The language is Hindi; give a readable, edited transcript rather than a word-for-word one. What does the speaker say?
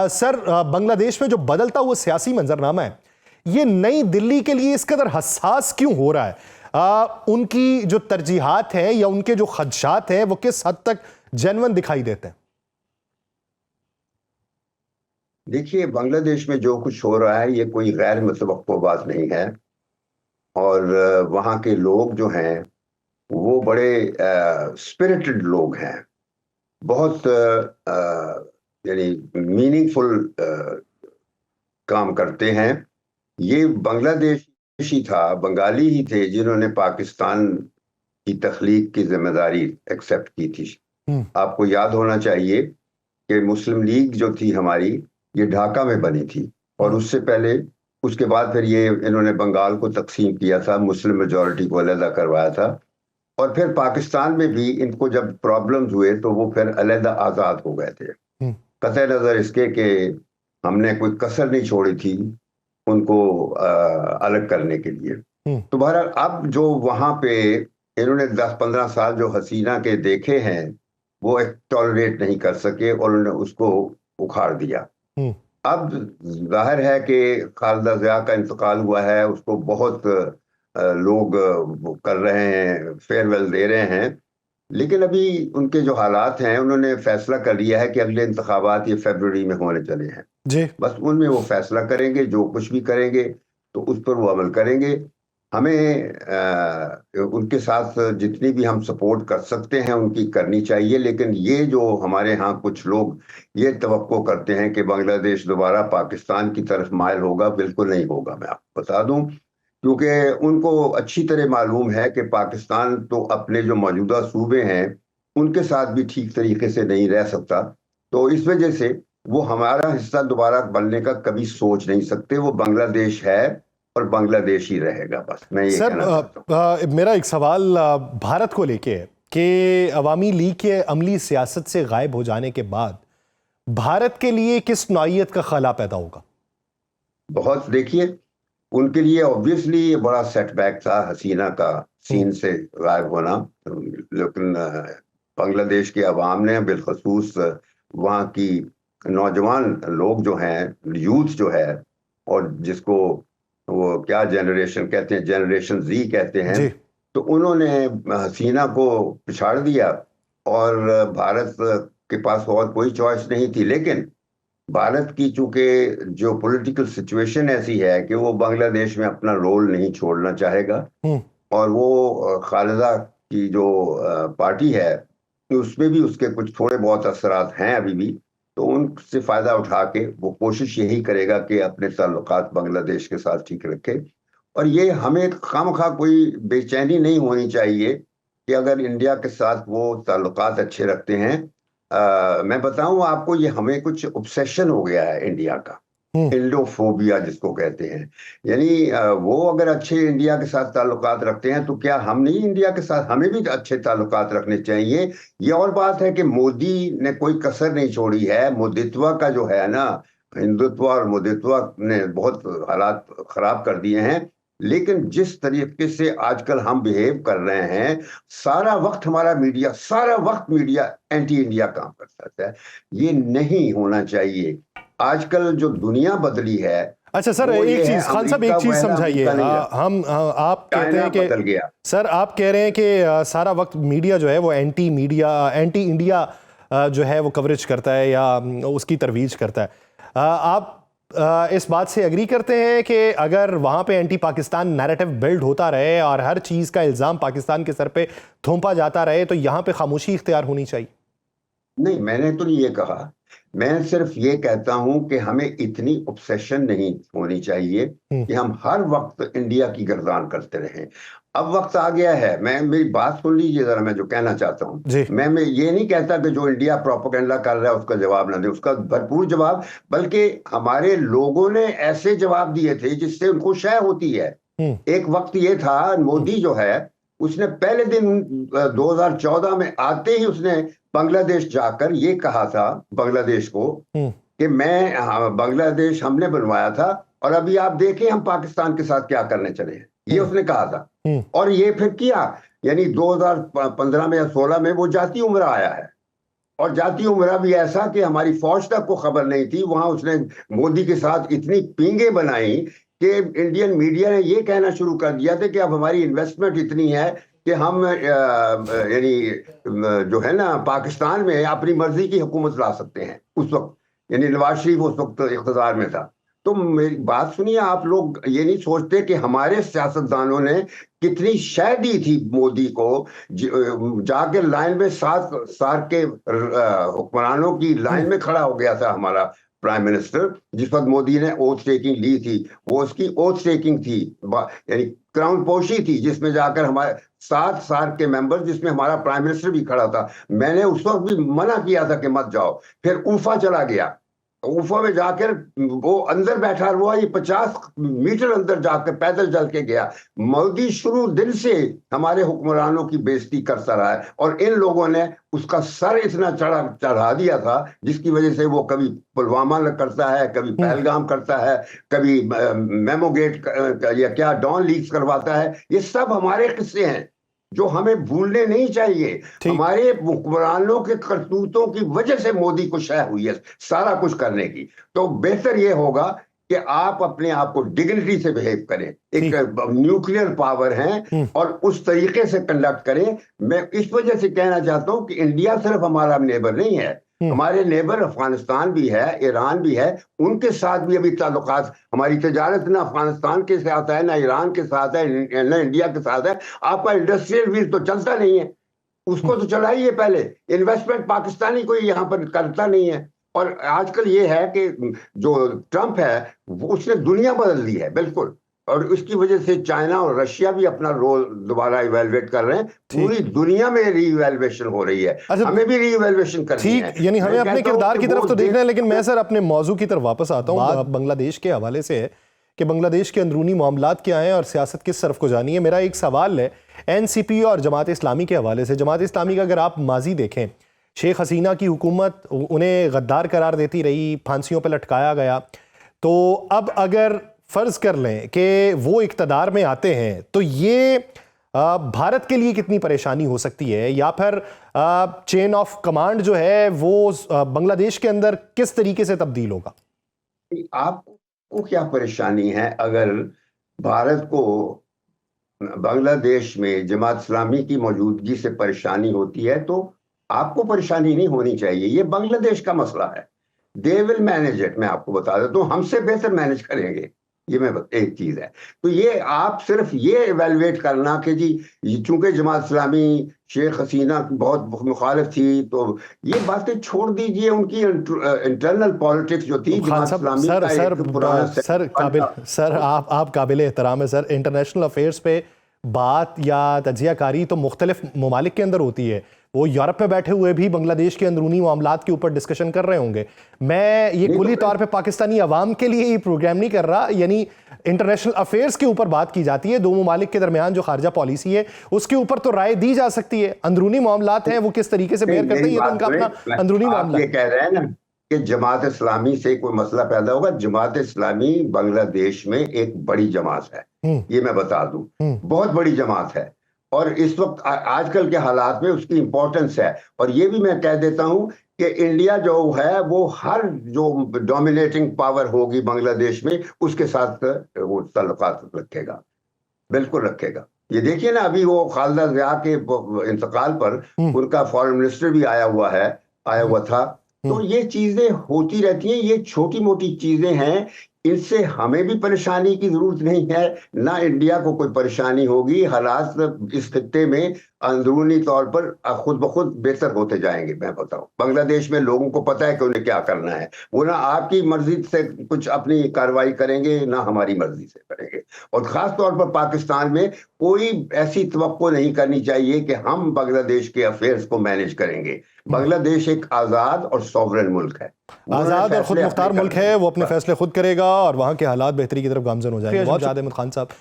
सर, बांग्लादेश में जो बदलता हुआ सियासी मंजरनामा है, ये नई दिल्ली के लिए इस कदर हसास क्यों हो रहा है? उनकी जो तरजीहात है या उनके जो खदशात हैं वो किस हद तक जेन्युइन दिखाई देते हैं? देखिए, बांग्लादेश में जो कुछ हो रहा है ये कोई गैर मुतवक्को बात नहीं है। और वहाँ के लोग जो हैं वो बड़े स्पिरिटेड लोग हैं, बहुत यानी मीनिंगफुल काम करते हैं। ये बांग्लादेशी था, बंगाली ही थे जिन्होंने पाकिस्तान की तख्लीक की जिम्मेदारी एक्सेप्ट की थी। आपको याद होना चाहिए कि मुस्लिम लीग जो थी हमारी, ये ढाका में बनी थी, और उससे पहले उसके बाद फिर ये इन्होंने बंगाल को तकसीम किया था, मुस्लिम मेजॉरिटी को अलहदा करवाया था, और फिर पाकिस्तान में भी इनको जब प्रॉब्लम्स हुए तो वो फिर अलहदा आज़ाद हो गए थे। कतई नज़र इसके कि हमने कोई कसर नहीं छोड़ी थी उनको अलग करने के लिए। तो बहरहाल अब जो वहाँ पे इन्होंने 10-15 साल जो हसीना के देखे हैं वो एक टॉलरेट नहीं कर सके और उन्होंने उसको उखाड़ दिया। अब जाहिर है कि खालिदा जिया का इंतकाल हुआ है, उसको बहुत लोग कर रहे हैं, फेयरवेल दे रहे हैं, लेकिन अभी उनके जो हालात हैं उन्होंने फैसला कर लिया है कि अगले इंतखाबात ये फरवरी में होने चले हैं जी। बस उनमें वो फैसला करेंगे, जो कुछ भी करेंगे तो उस पर वो अमल करेंगे। हमें उनके साथ जितनी भी हम सपोर्ट कर सकते हैं उनकी करनी चाहिए, लेकिन ये जो हमारे यहाँ कुछ लोग ये तवक्को करते हैं कि बांग्लादेश दोबारा पाकिस्तान की तरफ माइल होगा, बिल्कुल नहीं होगा। मैं आपको बता दूं, क्योंकि उनको अच्छी तरह मालूम है कि पाकिस्तान तो अपने जो मौजूदा सूबे हैं उनके साथ भी ठीक तरीके से नहीं रह सकता, तो इस वजह से वो हमारा हिस्सा दोबारा बनने का कभी सोच नहीं सकते। वो बांग्लादेश है और बांग्लादेश ही रहेगा। बस मैं ये कहना चाहता हूं। मेरा एक सवाल भारत को लेके है कि अवामी लीग के अमली सियासत से गायब हो जाने के बाद भारत के लिए किस नौइयत का खला पैदा होगा? बहुत, देखिए, उनके लिए ऑब्वियसली बड़ा सेटबैक था हसीना का सीन से गायब होना, लेकिन बांग्लादेश के अवाम ने, बिलखसूस वहाँ की नौजवान लोग जो हैं, यूथ जो है, और जिसको वो क्या जनरेशन कहते हैं, जनरेशन जी कहते हैं, तो उन्होंने हसीना को पिछाड़ दिया और भारत के पास और कोई चॉइस नहीं थी। लेकिन भारत की चूंकि जो पॉलिटिकल सिचुएशन ऐसी है कि वो बांग्लादेश में अपना रोल नहीं छोड़ना चाहेगा, और वो खालिदा की जो पार्टी है उसमें भी उसके कुछ थोड़े बहुत असरात हैं अभी भी, तो उनसे फायदा उठा के वो कोशिश यही करेगा कि अपने ताल्लुकात बांग्लादेश के साथ ठीक रखे। और ये हमें खामखा कोई बेचैनी नहीं होनी चाहिए कि अगर इंडिया के साथ वो ताल्लुकात अच्छे रखते हैं। मैं बताऊं आपको, ये हमें कुछ ऑब्सेशन हो गया है इंडिया का, इंडोफोबिया जिसको कहते हैं। यानी वो अगर अच्छे इंडिया के साथ ताल्लुकात रखते हैं तो क्या हम नहीं इंडिया के साथ, हमें भी अच्छे ताल्लुकात रखने चाहिए। ये और बात है कि मोदी ने कोई कसर नहीं छोड़ी है। मोदित्व का जो है ना, हिंदुत्व और मोदित्व ने बहुत हालात खराब कर दिए हैं, लेकिन जिस तरीके से आजकल हम बिहेव कर रहे हैं, सारा वक्त मीडिया एंटी इंडिया काम करता है। ये नहीं होना चाहिए। आजकल जो दुनिया बदली है। अच्छा सर, एक चीज, खान साहब एक चीज समझाइए। आप कहते हैं कि सर, आप कह रहे हैं कि सारा वक्त मीडिया जो है वो एंटी इंडिया जो है वो कवरेज करता है या उसकी तरवीज करता है। आप इस बात से एग्री करते हैं कि अगर वहां पे एंटी पाकिस्तान नैरेटिव बिल्ड होता रहे और हर चीज का इल्जाम पाकिस्तान के सर पे थोपा जाता रहे तो यहां पे खामोशी इख्तियार होनी चाहिए? नहीं, मैंने तो नहीं ये कहा। मैं सिर्फ ये कहता हूं कि हमें इतनी ऑब्सेशन नहीं होनी चाहिए कि हम हर वक्त इंडिया की गर्दान करते रहें। अब वक्त आ गया है, मेरी बात सुन लीजिए जरा, मैं जो कहना चाहता हूं। मैं ये नहीं कहता कि जो इंडिया प्रोपेगेंडा कर रहा है उसका जवाब ना दे, उसका भरपूर जवाब, बल्कि हमारे लोगों ने ऐसे जवाब दिए थे जिससे उनको शय होती है। एक वक्त ये था, मोदी जो है उसने पहले दिन 2014 में आते ही उसने बांग्लादेश जाकर ये कहा था बांग्लादेश को कि बांग्लादेश हमने बनवाया था और अभी आप देखें हम पाकिस्तान के साथ क्या करने चले हैं, ये उसने कहा था। और ये फिर किया, यानी 2015 में या 16 में वो जाती उम्र आया है। और जाती उमरा भी ऐसा कि हमारी फौज तक को खबर नहीं थी। वहां उसने मोदी के साथ इतनी पींगे बनाई कि इंडियन मीडिया ने ये कहना शुरू कर दिया था कि अब हमारी इन्वेस्टमेंट इतनी है कि हम यानी जो है ना पाकिस्तान में अपनी मर्जी की हुकूमत ला सकते हैं उस वक्त। यानी नवाज शरीफ उस वक्त इख्तियार में था। तो मेरी बात सुनिए, आप लोग ये नहीं सोचते कि हमारे सियासतदानों ने कितनी शय दी थी मोदी को, जाके लाइन में साथ के हुक्मरानों की लाइन में खड़ा हो गया था हमारा प्राइम मिनिस्टर। जिस वक्त मोदी ने ओथ टेकिंग ली थी, वो उसकी ओथ टेकिंग थी, यानी क्राउन पोशी थी, जिसमें जाकर हमारे 7 सार्क के मेंबर, जिसमें हमारा प्राइम मिनिस्टर भी खड़ा था। मैंने उस वक्त भी मना किया था कि मत जाओ। फिर उफा चला गया, उफा में जाकर वो अंदर बैठा हुआ, ये 50 मीटर अंदर जाकर पैदल चल के गया। मोदी शुरू दिन से हमारे हुक्मरानों की बेइज्जती करता रहा है, और इन लोगों ने उसका सर इतना चढ़ा दिया था, जिसकी वजह से वो कभी पुलवामा करता है, कभी पहलगाम करता है, कभी मेमोगेट या क्या डॉन लीक्स करवाता है। ये सब हमारे किस्से हैं जो हमें भूलने नहीं चाहिए। हमारे हुक्मरानों के करतूतों की वजह से मोदी को शय हुई है सारा कुछ करने की। तो बेहतर यह होगा कि आप अपने आप को डिग्निटी से बिहेव करें, एक न्यूक्लियर पावर हैं, और उस तरीके से कंडक्ट करें। मैं इस वजह से कहना चाहता हूं कि इंडिया सिर्फ हमारा नेबर नहीं है, हमारे नेबर अफगानिस्तान भी है, ईरान भी है, उनके साथ भी अभी ताल्लुकात, हमारी तजारत ना अफगानिस्तान के साथ है, ना ईरान के साथ है, ना इंडिया के साथ है। आपका इंडस्ट्रियल व्हील तो चलता नहीं है, उसको तो चलाइए पहले। इन्वेस्टमेंट पाकिस्तानी कोई यहाँ पर करता नहीं है। और आजकल ये है कि जो ट्रंप है वो उसने दुनिया बदल दी है बिल्कुल, और उसकी वजह से चाइना और रशिया भी अपना रोल दोबारा इवेलुएट कर रहे हैं। पूरी दुनिया में रीइवेल्युएशन हो रही है, हमें भी रीइवेल्युएशन करनी है। ठीक, यानी हमें अपने किरदार की तरफ तो देखना है। लेकिन मैं सर अपने मौजू की तरफ वापस आता हूँ। बात बांग्लादेश के हवाले से है कि बांग्लादेश के अंदरूनी मामलात क्या हैं और सियासत किस तरफ को जानी है। मेरा एक सवाल है एनसीपी और जमात इस्लामी के हवाले से। जमात इस्लामी का अगर आप माजी देखें, शेख हसीना की हुकूमत उन्हें गद्दार करार देती रही, फांसियों पर लटकाया गया। तो अब अगर फर्ज कर लें कि वो इक़्तिदार में आते हैं, तो ये भारत के लिए कितनी परेशानी हो सकती है, या फिर चेन ऑफ कमांड जो है वो बांग्लादेश के अंदर किस तरीके से तब्दील होगा? आपको क्या परेशानी है अगर भारत को बांग्लादेश में जमात इस्लामी की मौजूदगी से परेशानी होती है? तो आपको परेशानी नहीं होनी चाहिए, ये बांग्लादेश का मसला है। They will manage it. मैं आपको बता देता हूं, हमसे बेहतर मैनेज करेंगे। ये मैं एक चीज है। तो ये आप सिर्फ ये इवेलुएट करना कि जी चूंकि जमात इस्लामी शेख हसीना बहुत मुखालिफ थी, तो ये बातें छोड़ दीजिए। उनकी इंटरनल पॉलिटिक्स जो थी जमात इस्लामी सर आप काबिल एहतराम है सर। इंटरनेशनल अफेयर्स पे बात या तजियाकारी तो मुख्तलिफ ममालिक के अंदर होती है। वो यूरोप में बैठे हुए भी बांग्लादेश के अंदरूनी मामलात के ऊपर डिस्कशन कर रहे होंगे। मैं ये कुली तौर पे पाकिस्तानी अवाम के लिए ये प्रोग्राम नहीं कर रहा। यानी इंटरनेशनल अफेयर्स के ऊपर बात की जाती है, दो ममालिक के दरमियान जो खारजा पॉलिसी है उसके ऊपर तो राय दी जा सकती है। अंदरूनी मामलात हैं वो किस तरीके से बेयर करते हैं, ये तो उनका अपना अंदरूनी मामला। ये कह रहे हैं ना कि जमात इस्लामी से कोई मसला पैदा होगा। जमात इस्लामी बांग्लादेश में एक बड़ी जमात है, ये मैं बता दूं, बहुत बड़ी जमात है। और इस वक्त आजकल के हालात में उसकी इंपॉर्टेंस है। और ये भी मैं कह देता हूं कि इंडिया जो है वो हर जो डोमिनेटिंग पावर होगी बांग्लादेश में उसके साथ वो ताल्लुकात रखेगा, बिल्कुल रखेगा। ये देखिए ना, अभी वो खालिदा जिया के इंतकाल पर उनका फॉरेन मिनिस्टर भी आया हुआ था। तो ये चीजें होती रहती हैं, ये छोटी मोटी चीजें हैं, इससे हमें भी परेशानी की जरूरत नहीं है, ना इंडिया को कोई परेशानी होगी। हालात इस खित्ते में अंदरूनी तौर पर खुद ब खुद बेहतर होते जाएंगे। मैं बताऊं, बांग्लादेश में लोगों को पता है कि उन्हें क्या करना है। वो ना आपकी मर्जी से कुछ अपनी कार्रवाई करेंगे, ना हमारी मर्जी से करेंगे। और खास तौर पर पाकिस्तान में कोई ऐसी तवक्को नहीं करनी चाहिए कि हम बांग्लादेश के अफेयर्स को मैनेज करेंगे। बांग्लादेश एक आजाद और सॉवरेन मुल्क है, आजाद और खुद मुख्तार मुल्क है। वो अपने फैसले खुद करेगा और वहां के हालात बेहतरी की तरफ गामजन हो जाएंगे। बहुत ज़्यादा अहमद खान साहब